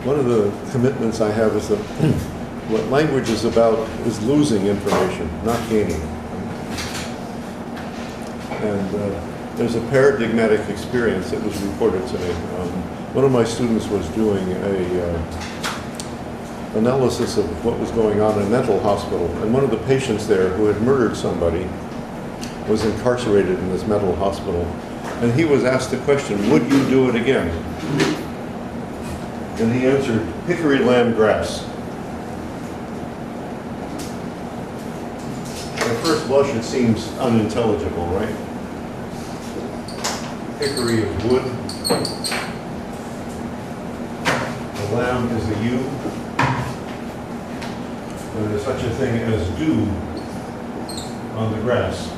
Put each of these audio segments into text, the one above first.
one of the commitments I have is that what language is about is losing information, not gaining. And there's a paradigmatic experience that was reported to me. One of my students was doing a analysis of what was going on in a mental hospital, and one of the patients there who had murdered somebody was incarcerated in this mental hospital, and he was asked the question, would you do it again? And he answered, hickory, lamb, grass. At first blush it seems unintelligible, right? Hickory is wood, the lamb is a ewe, and there's such a thing as dew on the grass.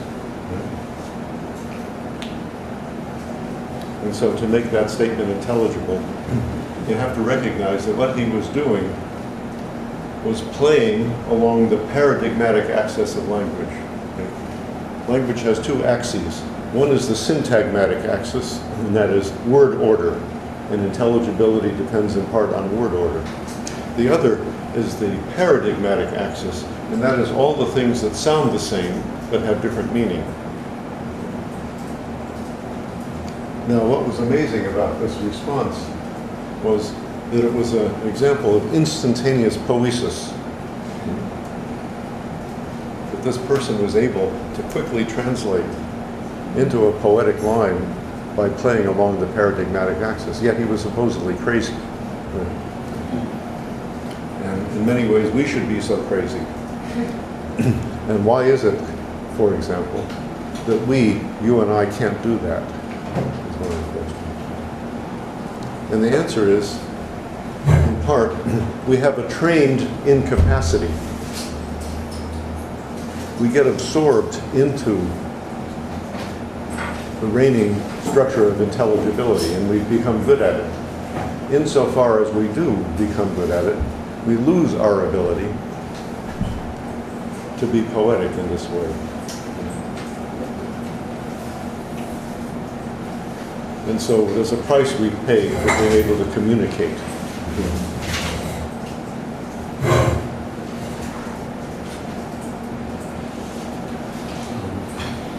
And so to make that statement intelligible, you have to recognize that what he was doing was playing along the paradigmatic axis of language. Language has two axes. One is the syntagmatic axis, and that is word order, and intelligibility depends in part on word order. The other is the paradigmatic axis, and that is all the things that sound the same but have different meaning. Now, what was amazing about this response was that it was an example of instantaneous poesis. That this person was able to quickly translate into a poetic line by playing along the paradigmatic axis, yet he was supposedly crazy. And in many ways, we should be so crazy. And why is it, for example, that you and I can't do that? Is one of the questions. And the answer is, in part, we have a trained incapacity. We get absorbed into the reigning structure of intelligibility, and we become good at it. Insofar as we do become good at it, we lose our ability to be poetic in this way. And so there's a price we pay for being able to communicate.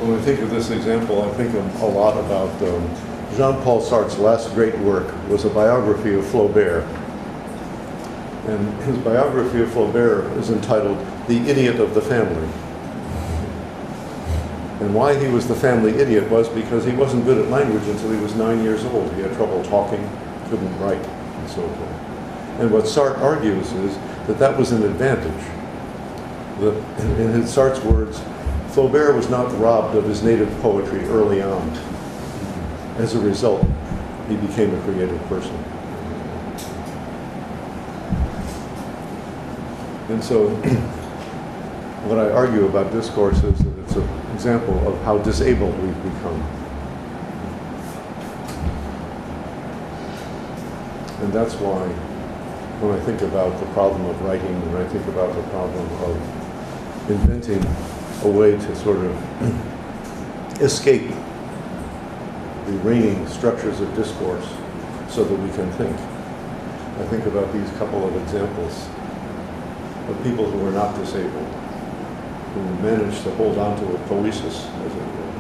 When I think of this example, I think a lot about Jean-Paul Sartre's last great work was a biography of Flaubert. And his biography of Flaubert is entitled The Idiot of the Family. And why he was the family idiot was because he wasn't good at language until he was 9 years old. He had trouble talking, couldn't write, and so forth. And what Sartre argues is that that was an advantage. That, in Sartre's words, Flaubert was not robbed of his native poetry early on. As a result, he became a creative person. And so, what I argue about discourse is that it's an example of how disabled we've become. And that's why, when I think about the problem of writing, and I think about the problem of inventing a way to sort of escape the reigning structures of discourse so that we can think, I think about these couple of examples of people who are not disabled, who managed to hold on to a poesis, as it were.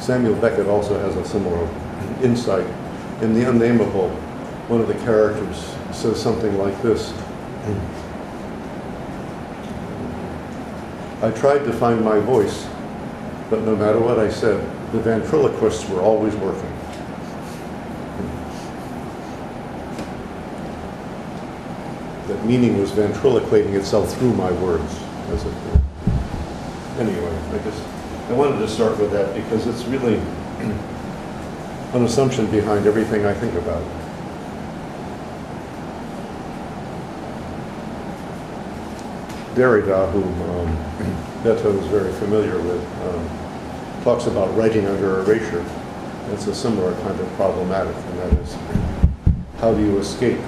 Samuel Beckett also has a similar insight. In The Unnameable, one of the characters says something like this. I tried to find my voice, but no matter what I said, the ventriloquists were always working. That meaning was ventriloquating itself through my words, as it were. Anyway, I wanted to start with that because it's really an assumption behind everything I think about. Derrida, whom Beto is very familiar with, talks about writing under erasure. It's a similar kind of problematic, and that is, how do you escape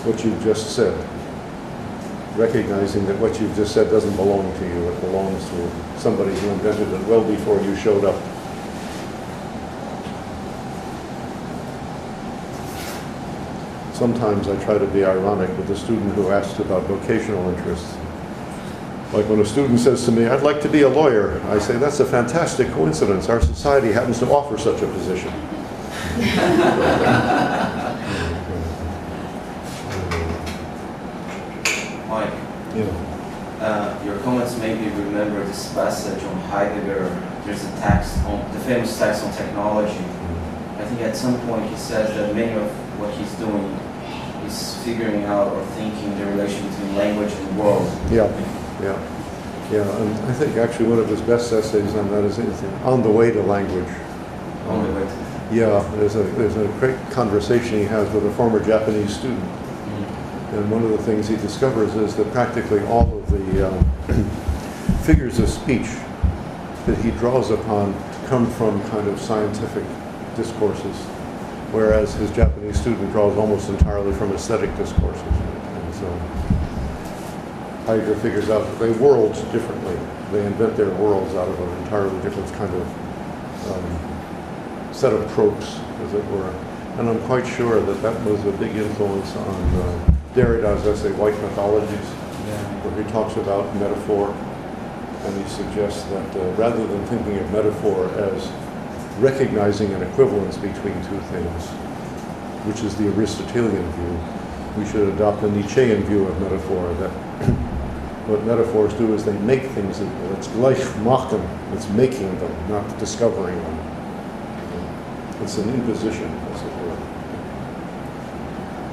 what you've just said? Recognizing that what you've just said doesn't belong to you, it belongs to somebody who invented it well before you showed up. sometimes I try to be ironic with the student who asks about vocational interests. Like when a student says to me, I'd like to be a lawyer, I say, that's a fantastic coincidence. Our society happens to offer such a position. Mike, your comments made me remember this passage on Heidegger. There's a text on the famous text on technology. I think at some point he says that many of what he's doing is figuring out or thinking the relation between language and world. Yeah, and I think actually one of his best essays on that is On the Way to Language. On the way to. Yeah, there's a great conversation he has with a former Japanese student. And one of the things he discovers is that practically all of the figures of speech that he draws upon come from kind of scientific discourses, whereas his Japanese student draws almost entirely from aesthetic discourses. And so Heidegger figures out that they world differently. They invent their worlds out of an entirely different kind of set of tropes, as it were. And I'm quite sure that that was a big influence on Derrida's essay, White Mythologies, where he talks about metaphor, and he suggests that rather than thinking of metaphor as recognizing an equivalence between two things, which is the Aristotelian view, we should adopt a Nietzschean view of metaphor, that what metaphors do is they make things, it's gleichmachen, it's making them, not discovering them. It's an imposition, as it were.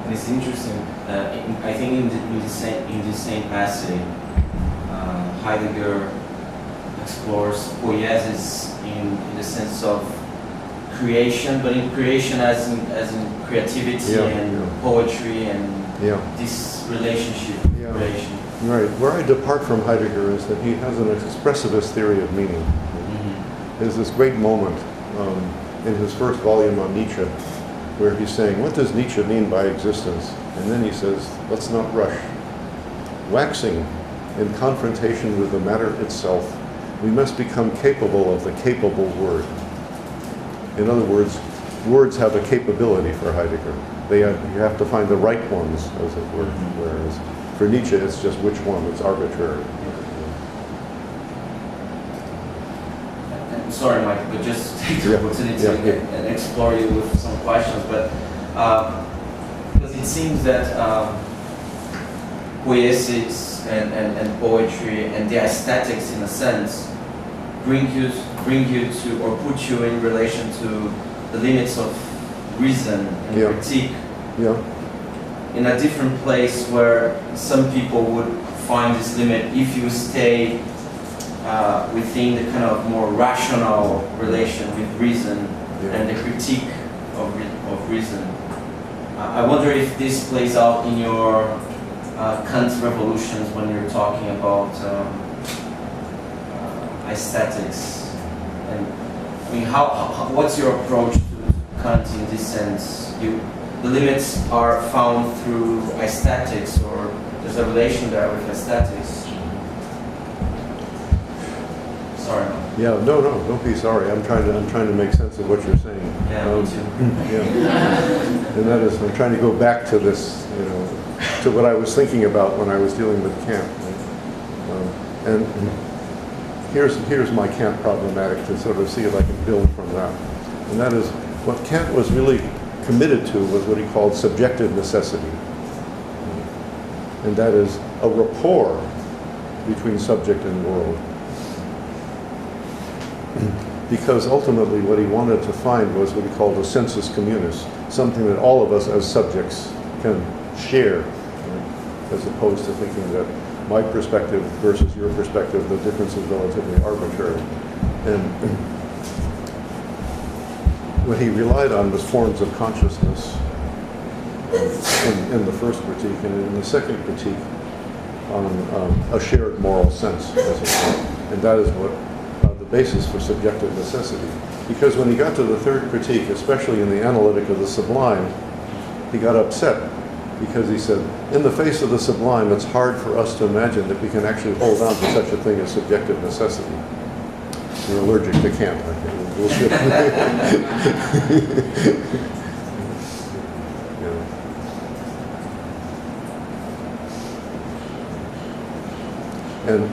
And it's interesting. I think in the same essay, Heidegger explores poiesis in the sense of creation, but in creation as in creativity and poetry and this relationship with creation. Right. Where I depart from Heidegger is that he has an expressivist theory of meaning. There's this great moment in his first volume on Nietzsche, where he's saying, what does Nietzsche mean by existence? And then he says, let's not rush. Waxing in confrontation with the matter itself, we must become capable of the capable word. In other words, words have a capability for Heidegger. You have to find the right ones, as it were, whereas for Nietzsche, it's just which one, it's arbitrary. Sorry, Mike, but just take the opportunity and explore you with some questions. But because it seems that poetics and poetry and the aesthetics, in a sense, bring you to or put you in relation to the limits of reason and critique. In a different place where some people would find this limit if you stay within the kind of more rational relation with reason and the critique of reason. I wonder if this plays out in your Kant revolutions when you're talking about aesthetics. And I mean, what's your approach to Kant in this sense? The limits are found through aesthetics, or there's a relation there with aesthetics. Sorry. Yeah, no, don't be sorry. I'm trying to make sense of what you're saying. Me too. And that is, I'm trying to go back to this, to what I was thinking about when I was dealing with Kant. And here's my Kant problematic to sort of see if I can build from that. And that is, what Kant was really committed to was what he called subjective necessity. And that is a rapport between subject and world. Because ultimately what he wanted to find was what he called a sensus communis, something that all of us as subjects can share, as opposed to thinking that my perspective versus your perspective, the difference is relatively arbitrary. And what he relied on was forms of consciousness in the first critique, and in the second critique on a shared moral sense, as it were. And that is what the basis for subjective necessity. Because when he got to the third critique, especially in the analytic of the sublime, he got upset because he said, in the face of the sublime, it's hard for us to imagine that we can actually hold on to such a thing as subjective necessity. You're allergic to Kant, I think. We'll And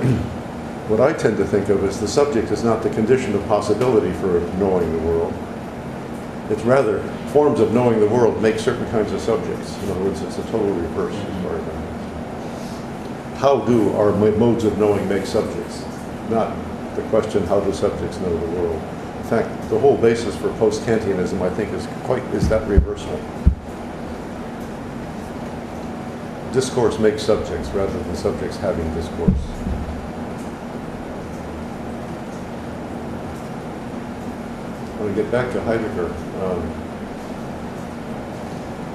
what I tend to think of is the subject is not the condition of possibility for knowing the world. It's rather forms of knowing the world make certain kinds of subjects. In other words, it's a total reverse as far as that is. How do our modes of knowing make subjects? Not the question, how do subjects know the world? In fact, the whole basis for post-Kantianism, I think, is that reversal. Discourse makes subjects rather than subjects having discourse. I want to get back to Heidegger.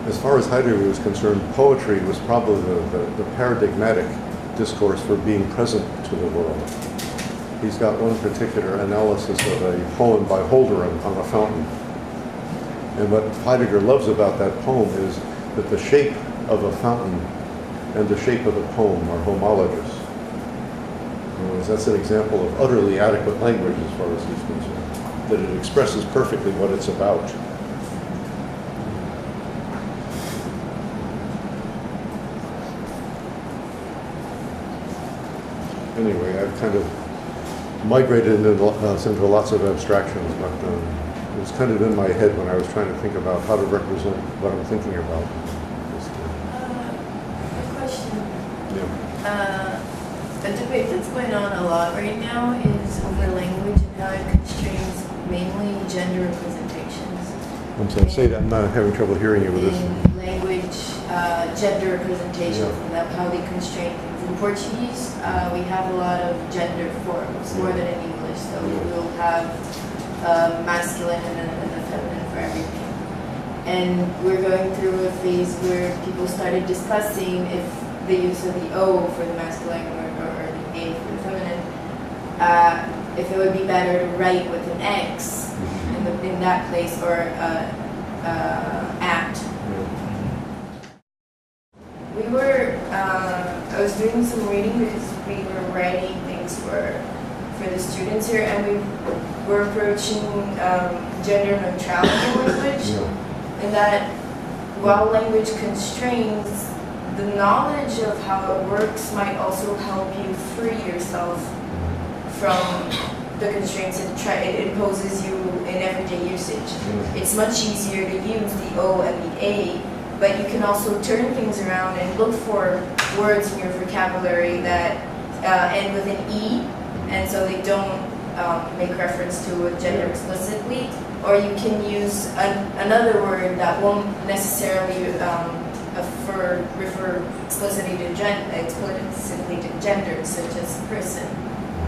As far as Heidegger was concerned, poetry was probably the paradigmatic discourse for being present to the world. He's got one particular analysis of a poem by Holderlin on a fountain. And what Heidegger loves about that poem is that the shape of a fountain and the shape of the poem are homologous. That's an example of utterly adequate language as far as he's concerned, that it expresses perfectly what it's about. Anyway, I've kind of migrated into lots of abstractions, but it was kind of in my head when I was trying to think about how to represent what I'm thinking about. A question. Yeah. A debate that's going on a lot right now is over language and how it constrains mainly gender representations. I'm sorry, say that. I'm not having trouble hearing you with this. In language, gender representations, and how they constrain things. In Portuguese, we have a lot of gender forms, more than in English. So we'll have masculine and the feminine for everything. And we're going through a phase where people started discussing if the use of the O for the masculine or the A for the feminine, if it would be better to write with an X in that place or at. We were, I was doing some reading because we were writing things for the students here, and we were approaching gender neutrality in language, and that while language constrains, the knowledge of how it works might also help you free yourself from the constraints it imposes you in everyday usage. It's much easier to use the O and the A, but you can also turn things around and look for words in your vocabulary that end with an E, and so they don't make reference to a gender explicitly, or you can use another word that won't necessarily refer explicitly to gender, such as person.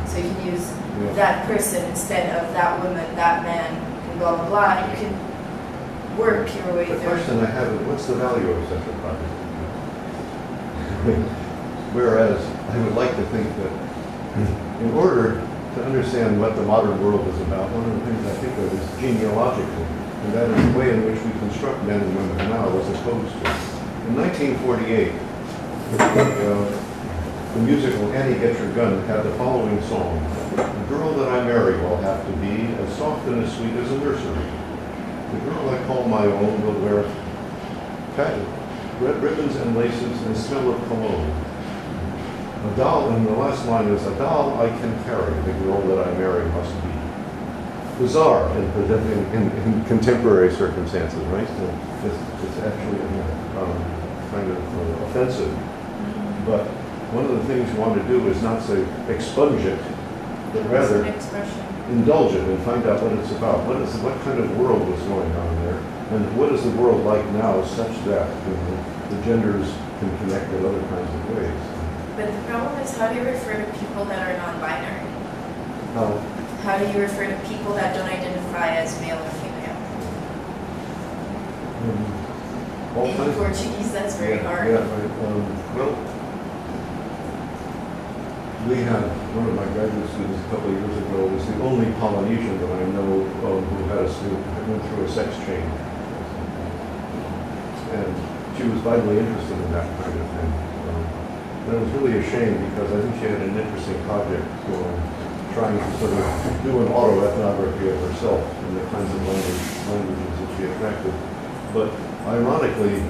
So you can use that person instead of that woman, that man, and blah blah blah. You can work your way through. The question I have is, what's the value of such a project? Whereas I would like to think that in order to understand what the modern world is about, one of the things I think of is genealogical, and that is the way in which we construct men and women now as opposed to. In 1948, the musical Annie Get Your Gun had the following song: "The girl that I marry will have to be as soft and as sweet as a nursery. The girl I call my own will wear red ribbons and laces and smell of cologne. A doll," and the last line is, "A doll I can carry, the girl that I marry must be." Bizarre in contemporary circumstances, right? It's actually kind of offensive. But one of the things you want to do is not say expunge it, but rather indulge it and find out what it's about. What kind of world was going on there, and what is the world like now, such that the genders can connect in other kinds of ways. But the problem is, how do you refer to people that are non-binary? How do you refer to people that don't identify as male or female? In Portuguese, that's very hard. Yeah, right. Well, we had one of my graduate students a couple of years ago was the only Polynesian that I know who went through a sex change, and she was vitally interested in that kind of thing. And it was really a shame because I think she had an interesting project going, trying to sort of do an autoethnography of herself and the kinds of languages that she attracted. But ironically,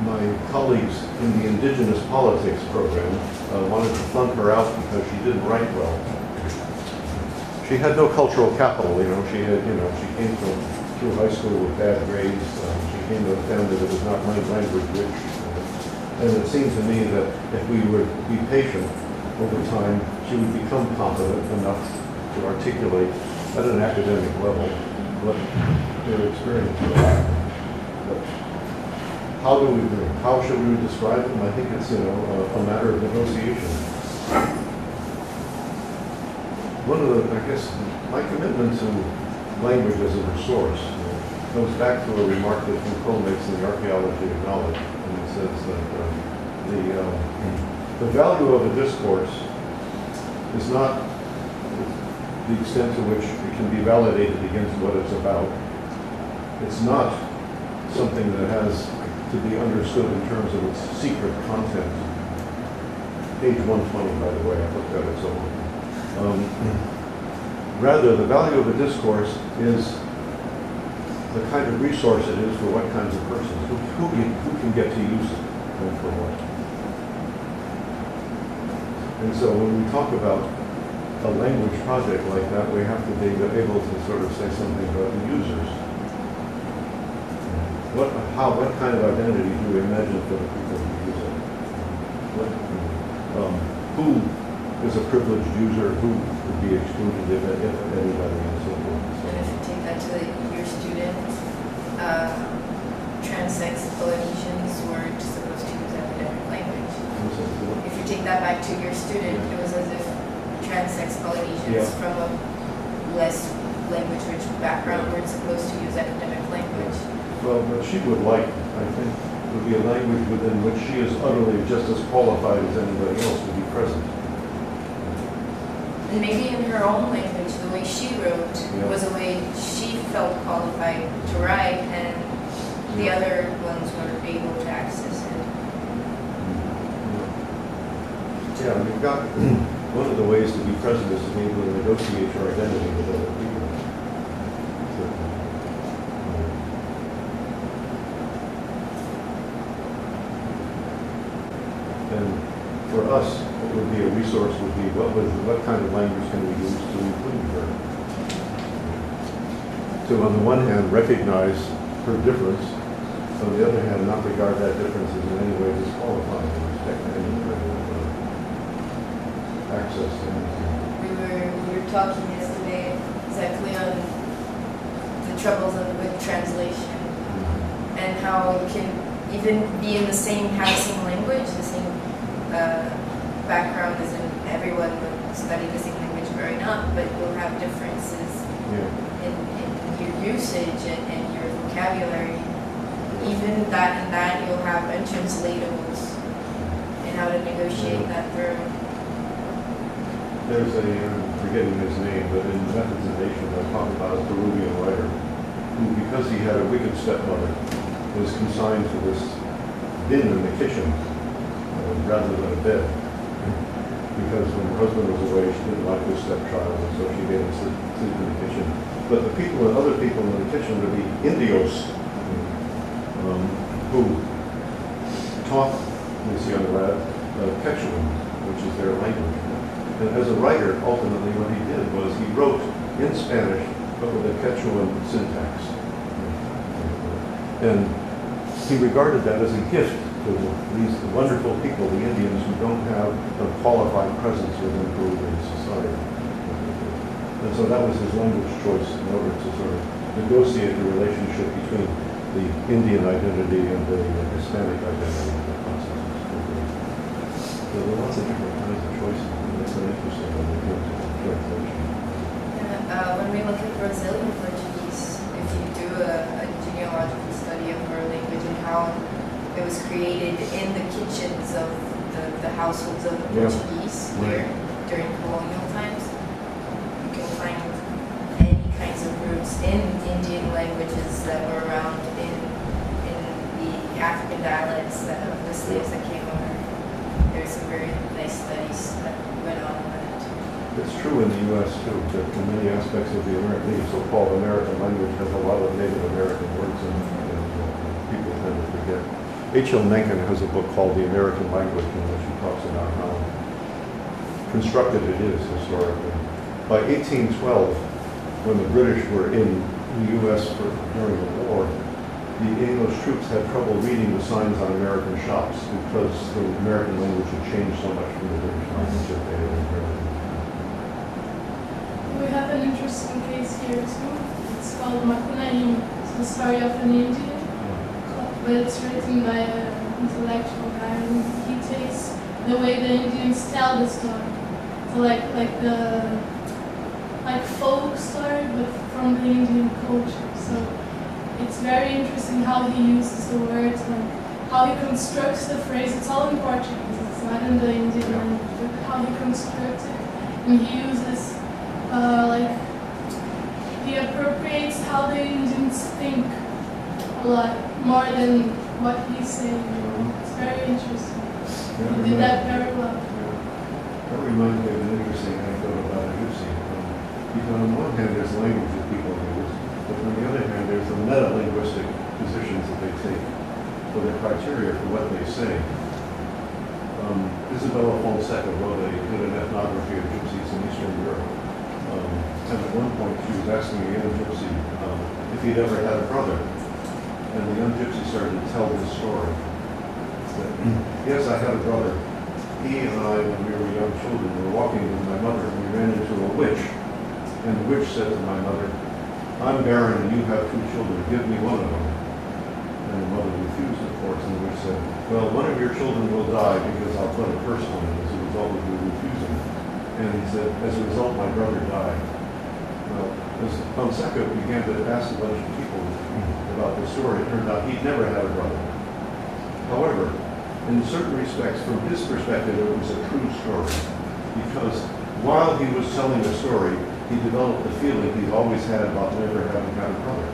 my colleagues in the indigenous politics program wanted to flunk her out because she didn't write well. She had no cultural capital, she came through high school with bad grades. She came to a family that was not language rich. And it seemed to me that if we would be patient over time, she would become competent enough to articulate at an academic level what their experience was. But how should we describe them? I think it's, a matter of negotiation. One of the, my commitment to language as a resource goes back to a remark that Foucault makes in the Archaeology of Knowledge, and it says that the value of a discourse is not the extent to which it can be validated against what it's about. It's not something that has to be understood in terms of its secret content. Page 120, by the way, I looked at it so long. Rather, the value of a discourse is the kind of resource it is for what kinds of persons, who can get to use it and for what. And so when we talk about a language project like that, we have to be able to sort of say something about the users. What kind of identity do we imagine for the people who use it? Who is a privileged user? Who would be excluded if anybody, and so forth? And if you take that to your students, trans-sex Polynesians were supposed to use academic language. If you take that back to your student, it was as if trans-sex Polynesians from a less language-rich background were supposed to use academic language. Well, what she would like, I think, would be a language within which she is utterly just as qualified as anybody else to be present. And maybe in her own language, the way she wrote was a way she felt qualified to write, and the other ones were able to access it. Yeah, we've got one of the ways to be present is to be able to negotiate your identity with other people. And for us, what would be a resource would be what kind of language can we use to include her? To, on the one hand, recognize her difference, on the other hand, not regard that difference as in any way disqualifying with respect to any kind of access to anything. We were talking yesterday exactly on the troubles with translation and how it can even be in the same language, the same background as in everyone would study the same language growing up, but you'll have differences in your usage and your vocabulary. Even that you'll have untranslatables and how to negotiate that through. There's I'm forgetting his name, but in Methods of Nations I talk about a Peruvian writer who, because he had a wicked stepmother, was consigned to this bin in the kitchen rather than a bed. Because when her husband was away, she didn't like this stepchild, and so she made him sleep in the kitchen. But the people and other people in the kitchen were the Indios, who taught this young lad Quechuan, which is their language. And as a writer, ultimately what he did was he wrote in Spanish, but with a Quechuan syntax. And he regarded that as a gift to these wonderful people, the Indians, who don't have a qualified presence within Peruvian society. And so that was his language choice in order to sort of negotiate the relationship between the Indian identity and the Hispanic identity in the process. So there are lots of different kinds of choices, and that's an interesting one in terms of translation. When we look at Brazilian Portuguese, if you do a genealogical study of our language and how it was created in the kitchens of the households of the Portuguese here during colonial times, you can find any kinds of roots in Indian languages that were around in the African dialects of the slaves that came over. There's some very nice studies that went on that. It's true in the U.S. too, that in many aspects of the so-called American language has a lot of Native American words in it, and people tend to forget. H.L. Mencken has a book called The American Language, in which he talks about how constructed it is historically. By 1812, when the British were in the U.S. during the war, the English troops had trouble reading the signs on American shops because the American language had changed so much from the British language that they had inherited. We have an interesting case here too. It's called Makunahim. It's the story of an Indian, but it's written by an intellectual guy, and he takes the way the Indians tell the story. So like folk story, but from the Indian culture. So it's very interesting how he uses the words, like how he constructs the phrase. It's all in Portuguese, it's not in the Indian language, but how he constructs it. And he uses, he appropriates how the Indians think a lot, more than what he's saying. It's very interesting. He did that very well. That reminds me of an interesting anecdote about a gypsy. Because on one hand, there's language that people use, but on the other hand, there's the meta-linguistic positions that they take for the criteria for what they say. Isabella Fonseca did an ethnography of gypsies in Eastern Europe. And at one point, she was asking a young gypsy if he'd ever had a brother. And the young gypsy started to tell his story. That, yes, I had a brother. He and I, when we were young children, were walking with my mother, and we ran into a witch. And the witch said to my mother, I'm barren and you have 2 children, give me one of them. And the mother refused, of course, and the witch said, well, one of your children will die because I'll put a curse on him as a result of you refusing. And he said, as a result, my brother died. Well, as Fonseca began to ask a bunch of people about the story, it turned out he'd never had a brother. However, in certain respects, from his perspective, it was a true story. Because while he was telling the story, he developed the feeling he'd always had about never having had a brother.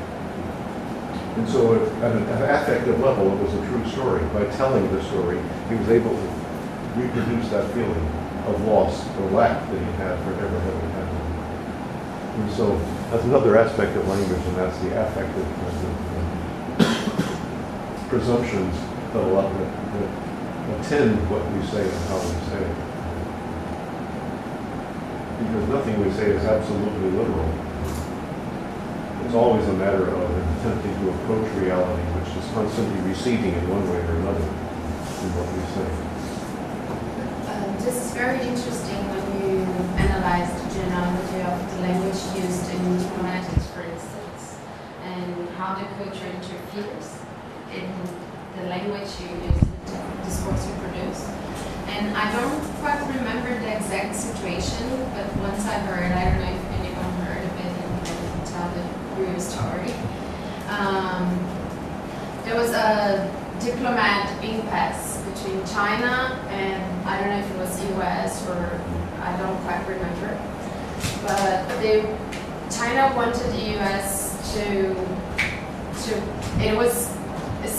And so at an affective level, it was a true story. By telling the story, he was able to reproduce that feeling of loss or lack that he had for never having had one. And so that's another aspect of language, and that's the affective presumptions that attend what we say and how we say it. Because nothing we say is absolutely literal. It's always a matter of attempting to approach reality, which is constantly receding in one way or another in what we say. This is very interesting when you analyze the genealogy of the language used in diplomatics, for instance, and how the culture interferes in the language you use, the discourse you produce. And I don't quite remember the exact situation, but once I heard, I don't know if anyone heard of it and can tell the real story. There was a diplomat impasse between China and I don't know if it was US or I don't quite remember. But China wanted the US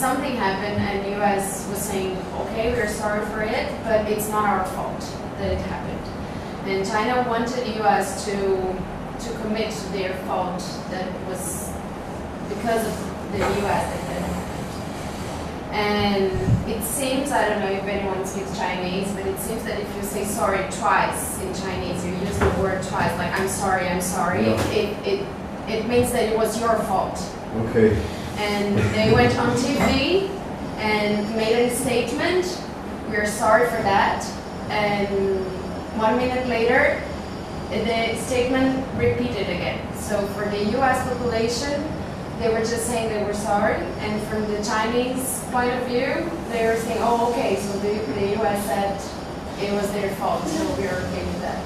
something happened and US was saying, okay, we're sorry for it, but it's not our fault that it happened. And China wanted the US to commit to their fault that was because of the US that had happened. And it seems, I don't know if anyone speaks Chinese, but it seems that if you say sorry twice in Chinese, you use the word twice, like I'm sorry, Yeah. it means that it was your fault. Okay. And they went on TV and made a statement, we're sorry for that. And 1 minute later, the statement repeated again. So for the US population, they were just saying they were sorry. And from the Chinese point of view, they were saying, oh, okay, so the US said it was their fault, so we're okay with that.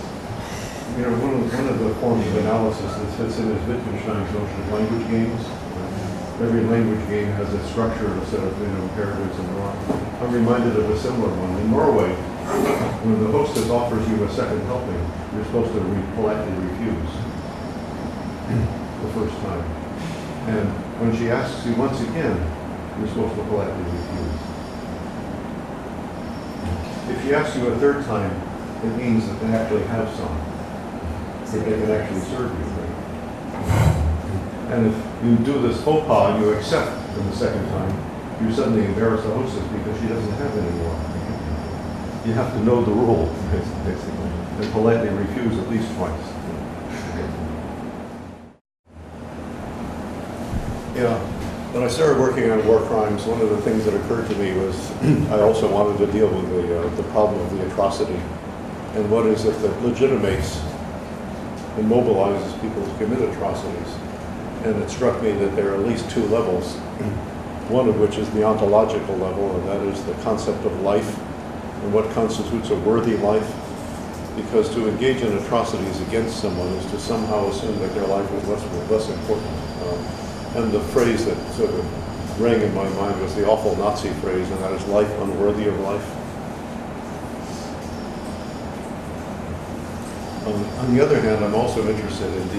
You know, one of the forms of analysis that fits in is Wittgenstein's notion of language games. Every language game has a structure and a set of imperatives and norms. I'm reminded of a similar one. In Norway, when the hostess offers you a second helping, you're supposed to politely refuse the first time. And when she asks you once again, you're supposed to politely refuse. If she asks you a third time, it means that they actually have some, that they can actually serve you. Right? And if you do this faux pas, you accept for the second time, you suddenly embarrass the hostess because she doesn't have any more. You have to know the rule, basically, and politely refuse at least twice. Yeah, when I started working on war crimes, one of the things that occurred to me was I also wanted to deal with the problem of the atrocity and what is it that legitimates and mobilizes people to commit atrocities. And it struck me that there are at least two levels, one of which is the ontological level, and that is the concept of life and what constitutes a worthy life. Because to engage in atrocities against someone is to somehow assume that their life is less important. And the phrase that sort of rang in my mind was the awful Nazi phrase, and that is life unworthy of life. On the other hand, I'm also interested in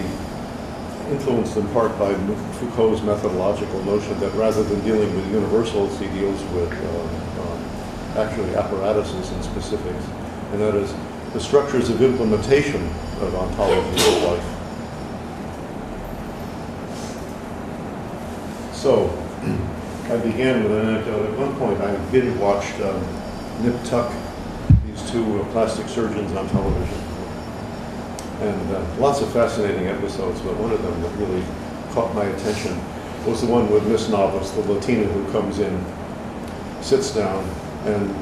influenced in part by Foucault's methodological notion that rather than dealing with universals, he deals with actually apparatuses and specifics, and that is the structures of implementation of ontology of life. So, I began with an anecdote. At one point, I binge watched Nip Tuck, these two plastic surgeons on television. And lots of fascinating episodes, but one of them that really caught my attention was the one with Miss Novice, the Latina who comes in, sits down, and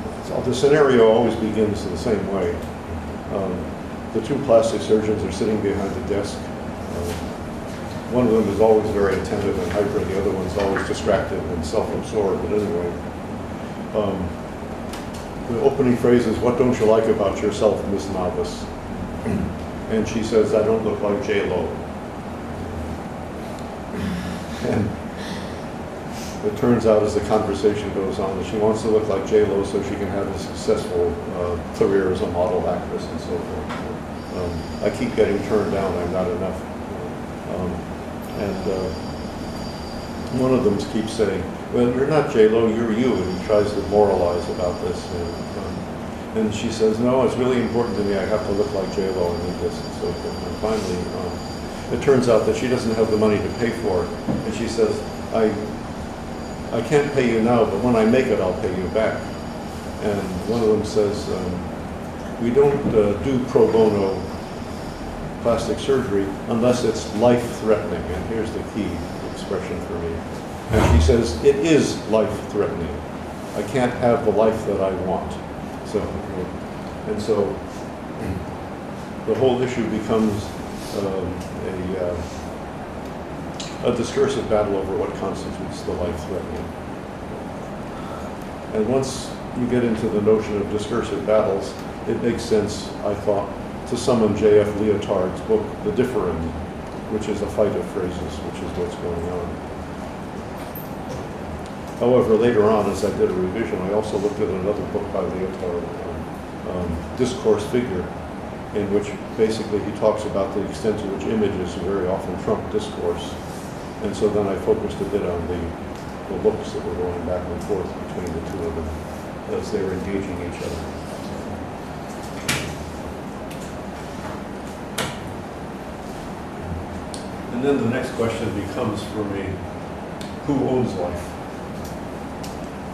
the scenario always begins in the same way. The two plastic surgeons are sitting behind the desk. One of them is always very attentive and hyper, the other one's always distracted and self-absorbed, but anyway. The opening phrase is, "What don't you like about yourself, Miss Novice?" And she says, "I don't look like J-Lo." And it turns out as the conversation goes on that she wants to look like J-Lo so she can have a successful career as a model actress and so forth. I keep getting turned down, I'm not enough. One of them keeps saying, "Well, you're not J-Lo, you're you," and he tries to moralize about this. And she says, "No, it's really important to me. I have to look like J-Lo, I need this," and so forth. And finally, it turns out that she doesn't have the money to pay for it. And she says, I can't pay you now, but when I make it, I'll pay you back." And one of them says, "We don't do pro bono plastic surgery unless it's life-threatening." And here's the key expression for me. And she says, "It is life-threatening. I can't have the life that I want." So the whole issue becomes a discursive battle over what constitutes the life-threatening. And once you get into the notion of discursive battles, it makes sense, I thought, to summon J.F. Leotard's book, The Differing, which is a fight of phrases, which is what's going on. However, later on, as I did a revision, I also looked at another book by Leotard, Discourse Figure, in which basically he talks about the extent to which images very often trump discourse. And so then I focused a bit on the looks that were going back and forth between the two of them as they were engaging each other. And then the next question becomes for me, who owns life?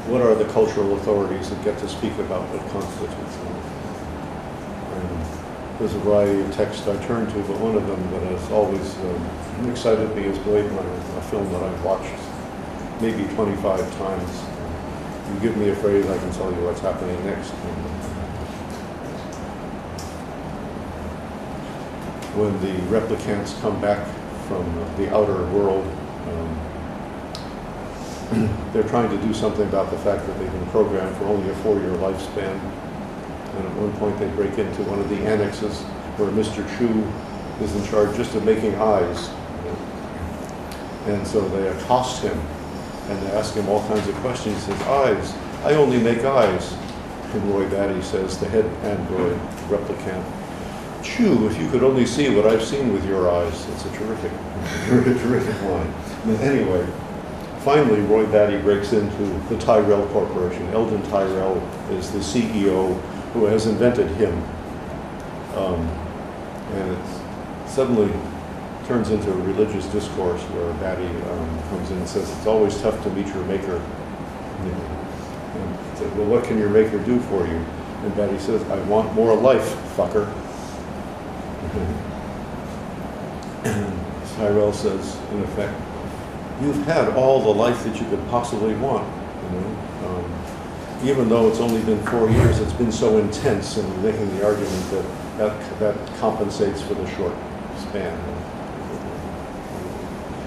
What are the cultural authorities that get to speak about what constitutes life? And there's a variety of texts I turn to, but one of them that has always excited me is Blade Runner, a film that I've watched maybe 25 times. You give me a phrase, I can tell you what's happening next. When the replicants come back from the outer world, they're trying to do something about the fact that they've been programmed for only a 4-year lifespan. And at one point they break into one of the annexes where Mr. Chu is in charge just of making eyes. And so they accost him and they ask him all kinds of questions. He says, "Eyes, I only make eyes." And Roy Batty says, the head android replicant, "Chu, if you could only see what I've seen with your eyes." It's a terrific line. But anyway, finally, Roy Batty breaks into the Tyrell Corporation. Eldon Tyrell is the CEO who has invented him. And it suddenly turns into a religious discourse where Batty comes in and says, "It's always tough to meet your maker." And said, well, what can your maker do for you? And Betty says, I want more life, fucker. And Tyrell says, in effect, you've had all the life that you could possibly want. Even though it's only been 4 years, it's been so intense, and making the argument that compensates for the short span.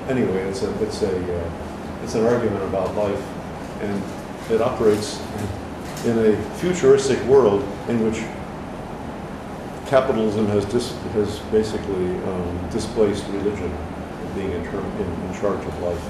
Anyway, it's an argument about life, and it operates in a futuristic world in which capitalism has basically displaced religion being in charge of life.